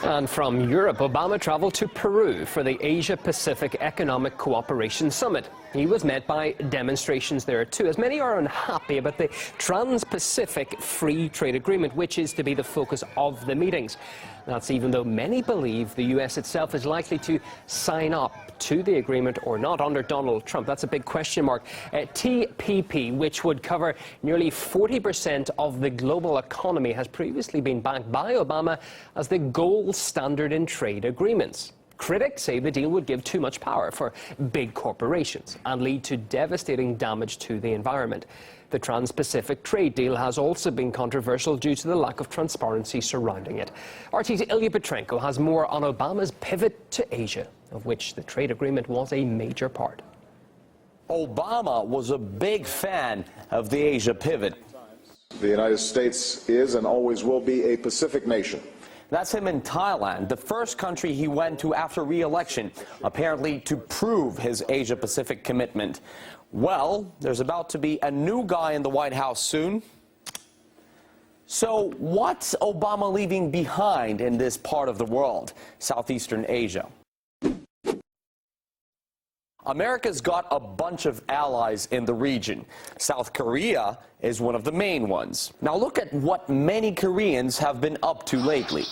And from Europe, Obama traveled to Peru for the Asia-Pacific Economic Cooperation Summit. He was met by demonstrations there too, as many are unhappy about the Trans-Pacific Free Trade Agreement, which is to be the focus of the meetings. That's even though many believe the U.S. itself is likely to sign up to the agreement or not under Donald Trump. That's a big question mark. TPP, which would cover nearly 40% of the global economy, has previously been backed by Obama as the gold standard in trade agreements. Critics say the deal would give too much power for big corporations and lead to devastating damage to the environment. The Trans-Pacific trade deal has also been controversial due to the lack of transparency surrounding it. RT's Ilya Petrenko has more on Obama's pivot to Asia, of which the trade agreement was a major part. Obama was a big fan of the Asia pivot. The United States is and always will be a Pacific nation. That's him in Thailand, the first country he went to after re-election, apparently to prove his Asia-Pacific commitment. Well, there's about to be a new guy in the White House soon. So what's Obama leaving behind in this part of the world, Southeastern Asia? America's got a bunch of allies in the region. South Korea is one of the main ones. Now look at what many Koreans have been up to lately.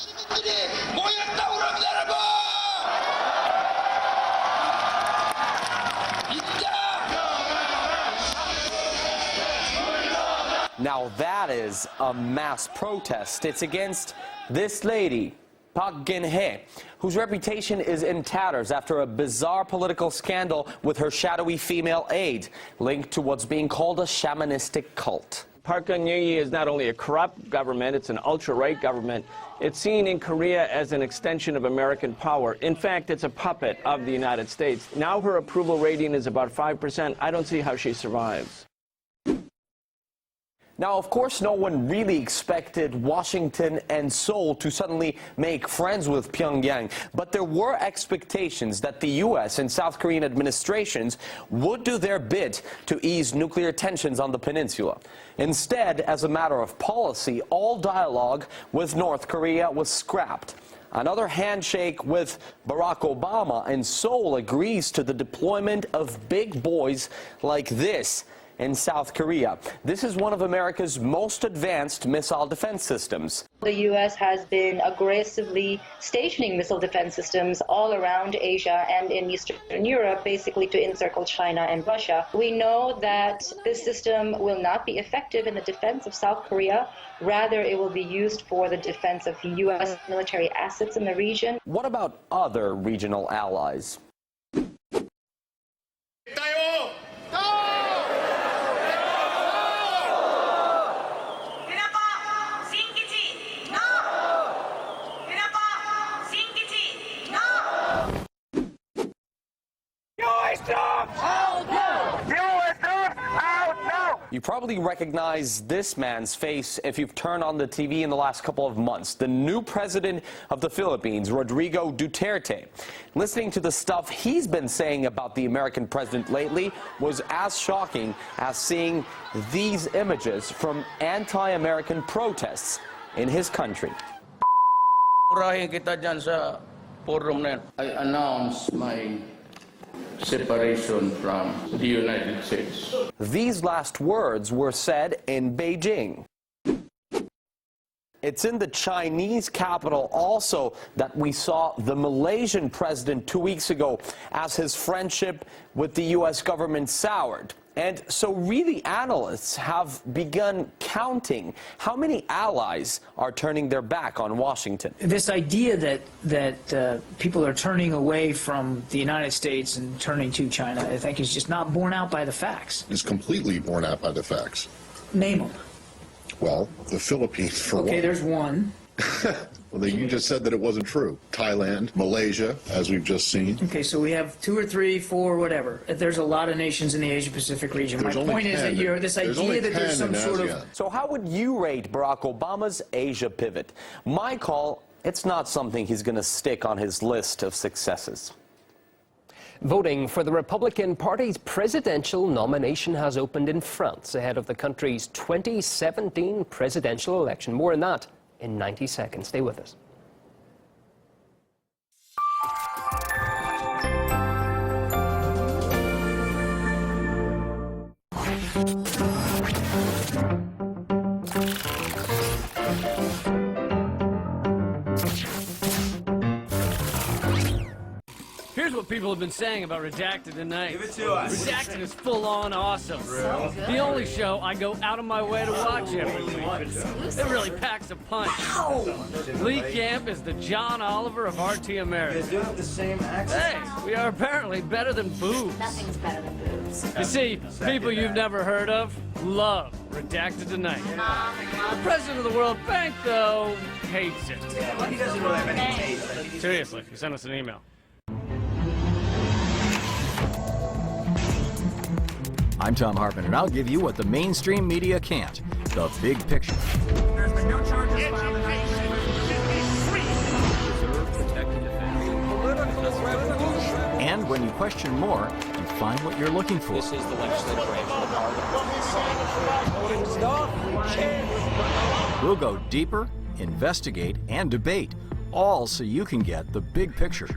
Now that is a mass protest. It's against this lady, Park Geun-hye, whose reputation is in tatters after a bizarre political scandal with her shadowy female aide, linked to what's being called a shamanistic cult. Park Geun-hye is not only a corrupt government, it's an ultra-right government. It's seen in Korea as an extension of American power. In fact, it's a puppet of the United States. Now her approval rating is about 5%. I don't see how she survives. Now, of course, no one really expected Washington and Seoul to suddenly make friends with Pyongyang, but there were expectations that the U.S. and South Korean administrations would do their bit to ease nuclear tensions on the peninsula. Instead, as a matter of policy, all dialogue with North Korea was scrapped. Another handshake with Barack Obama, and Seoul agrees to the deployment of big boys like this in South Korea. This is one of America's most advanced missile defense systems. The U.S. has been aggressively stationing missile defense systems all around Asia and in Eastern Europe, basically to encircle China and Russia. We know that this system will not be effective in the defense of South Korea. Rather, it will be used for the defense of U.S. military assets in the region. What about other regional allies? You probably recognize this man's face if you've turned on the TV in the last couple of months. The new president of the Philippines, Rodrigo Duterte. Listening to the stuff he's been saying about the American president lately was as shocking as seeing these images from anti-American protests in his country. Murahin kita dyan sa forum na I announce my separation from the United States. These last words were said in Beijing. It's in the Chinese capital also that we saw the Malaysian president 2 weeks ago as his friendship with the U.S. government soured. And so really analysts have begun counting how many allies are turning their back on Washington. This idea that people are turning away from the United States and turning to China, I think, is just not borne out by the facts. It's completely borne out by the facts. Name them. Well, the Philippines, for one. Okay, there's one. Well, you just said that it wasn't true. Thailand, Malaysia, as we've just seen. Okay, so we have 2 or 3, 4, whatever. There's a lot of nations in the Asia-Pacific region. My point is that this idea that there's some sort of... So how would you rate Barack Obama's Asia pivot? My call, it's not something he's going to stick on his list of successes. Voting for the Republican Party's presidential nomination has opened in France ahead of the country's 2017 presidential election. More on that in 90 seconds. Stay with us. Here's what people have been saying about Redacted tonight. Give it to us. Redacted is full-on awesome. The only show I go out of my way to watch every week. It really packs a punch. Lee Camp is the John Oliver of RT America. You do have the same accent. Hey, we are apparently better than boobs. Nothing's better than boobs. You see, people you've never heard of love Redacted tonight. The president of the World Bank, though, hates it. Well, he doesn't really have any taste. Seriously, he sent us an email. I'm Tom Hartman, and I'll give you what the mainstream media can't, the big picture. There's been no charges filed. And when you question more, you find what you're looking for. This is the legislative branch of the We'll go deeper, investigate, and debate, all so you can get the big picture.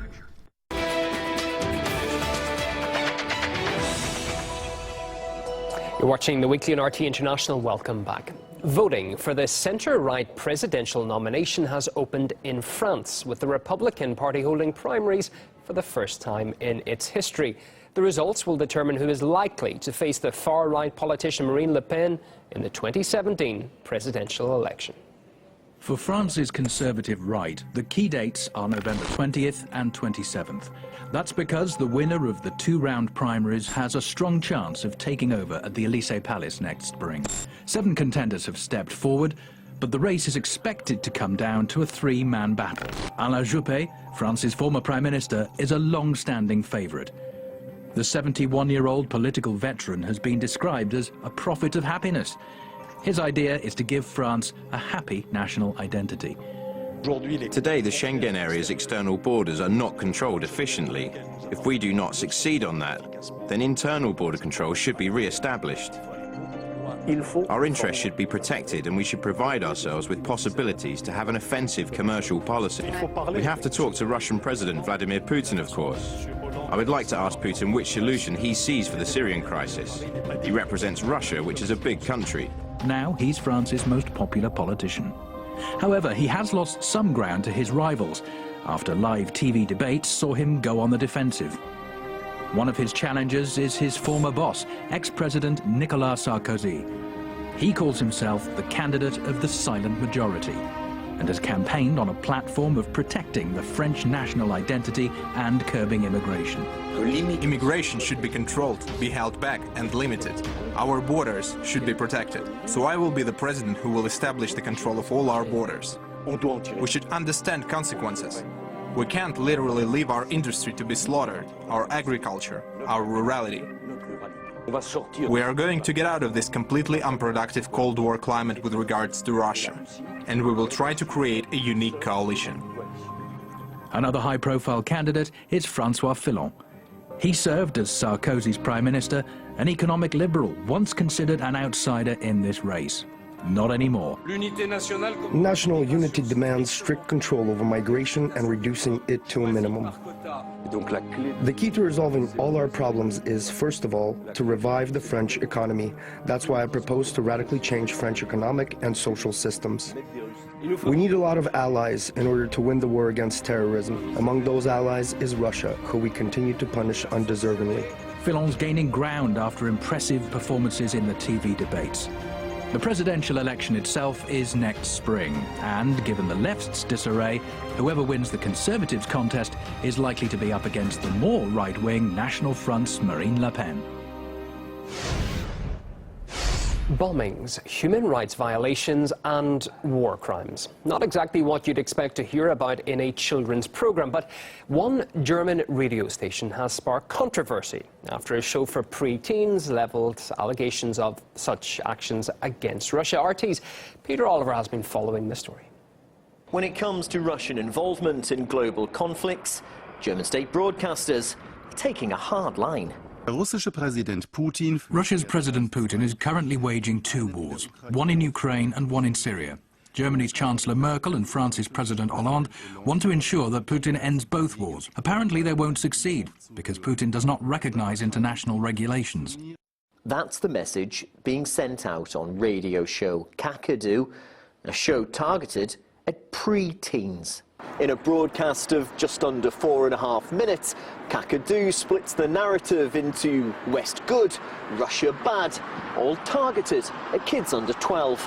You're watching the Weekly on RT International. Welcome back. Voting for the centre-right presidential nomination has opened in France, with the Republican Party holding primaries for the first time in its history. The results will determine who is likely to face the far-right politician Marine Le Pen in the 2017 presidential election. For France's conservative right, the key dates are November 20th and 27th. That's because the winner of the two-round primaries has a strong chance of taking over at the Élysée Palace next spring. 7 contenders have stepped forward, but the race is expected to come down to a 3-man battle. Alain Juppé, France's former prime minister, is a long-standing favourite. The 71-year-old political veteran has been described as a prophet of happiness. His idea is to give France a happy national identity. Today, the Schengen area's external borders are not controlled efficiently. If we do not succeed on that, then internal border control should be re-established. Our interests should be protected, and we should provide ourselves with possibilities to have an offensive commercial policy. We have to talk to Russian President Vladimir Putin, of course. I would like to ask Putin which solution he sees for the Syrian crisis. He represents Russia, which is a big country. Now he's France's most popular politician. However, he has lost some ground to his rivals after live TV debates saw him go on the defensive. One of his challengers is his former boss, ex-president Nicolas Sarkozy. He calls himself the candidate of the silent majority and has campaigned on a platform of protecting the French national identity and curbing immigration. Immigration should be controlled, be held back and limited. Our borders should be protected. So I will be the president who will establish the control of all our borders. We should understand consequences. We can't literally leave our industry to be slaughtered, our agriculture, our rurality. We are going to get out of this completely unproductive Cold War climate with regards to Russia, and we will try to create a unique coalition. Another high-profile candidate is François Fillon. He served as Sarkozy's prime minister, an economic liberal, once considered an outsider in this race. Not anymore. National unity demands strict control over migration and reducing it to a minimum. The key to resolving all our problems is, first of all, to revive the French economy. That's why I propose to radically change French economic and social systems. We need a lot of allies in order to win the war against terrorism. Among those allies is Russia, who we continue to punish undeservingly. Fillon's gaining ground after impressive performances in the TV debates. The presidential election itself is next spring, and given the left's disarray, whoever wins the Conservatives' contest is likely to be up against the more right-wing National Front's Marine Le Pen. Bombings, human rights violations and war crimes. Not exactly what you'd expect to hear about in a children's program, but one German radio station has sparked controversy after a show for pre-teens leveled allegations of such actions against Russia. RT's Peter Oliver has been following the story. When it comes to Russian involvement in global conflicts, German state broadcasters are taking a hard line. Russia's President Putin is currently waging 2 wars, one in Ukraine and one in Syria. Germany's Chancellor Merkel and France's President Hollande want to ensure that Putin ends both wars. Apparently they won't succeed, because Putin does not recognize international regulations. That's the message being sent out on radio show Kakadu, a show targeted at pre-teens. In a broadcast of just under 4.5 minutes, Kakadu splits the narrative into West good, Russia bad, all targeted at kids under 12.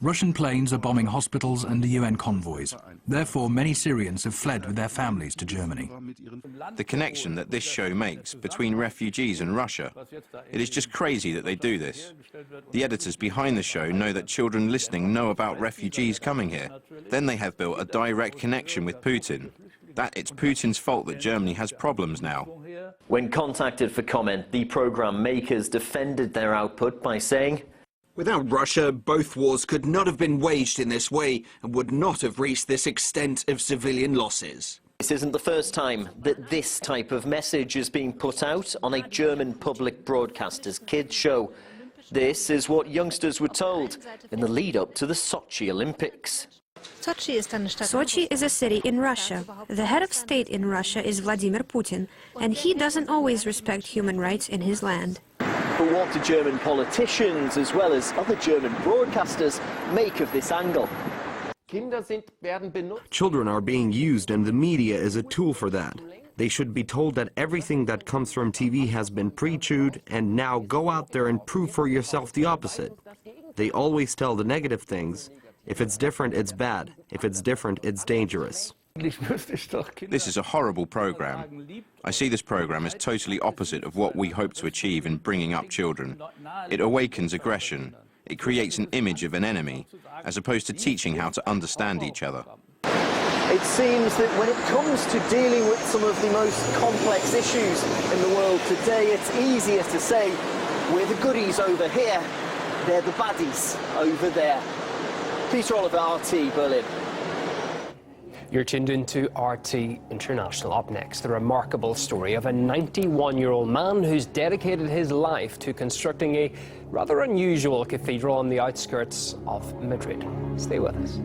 Russian planes are bombing hospitals and UN convoys. Therefore, many Syrians have fled with their families to Germany. The connection that this show makes between refugees and Russia, it is just crazy that they do this. The editors behind the show know that children listening know about refugees coming here. Then they have built a direct connection with Putin. That it's Putin's fault that Germany has problems now. When contacted for comment, the programme makers defended their output by saying, "Without Russia, both wars could not have been waged in this way and would not have reached this extent of civilian losses." This isn't the first time that this type of message is being put out on a German public broadcaster's kids show. This is what youngsters were told in the lead-up to the Sochi Olympics. Sochi is a city in Russia. The head of state in Russia is Vladimir Putin, and he doesn't always respect human rights in his land. But what do German politicians, as well as other German broadcasters, make of this angle? Children are being used, and the media is a tool for that. They should be told that everything that comes from TV has been pre-chewed, and now go out there and prove for yourself the opposite. They always tell the negative things. If it's different, it's bad. If it's different, it's dangerous. This is a horrible program. I see this program as totally opposite of what we hope to achieve in bringing up children. It awakens aggression. It creates an image of an enemy, as opposed to teaching how to understand each other. It seems that when it comes to dealing with some of the most complex issues in the world today, it's easier to say, we're the goodies over here, they're the baddies over there. Peter Oliver, RT, Berlin. You're tuned into RT International. Up next, the remarkable story of a 91-year-old man who's dedicated his life to constructing a rather unusual cathedral on the outskirts of Madrid. Stay with us.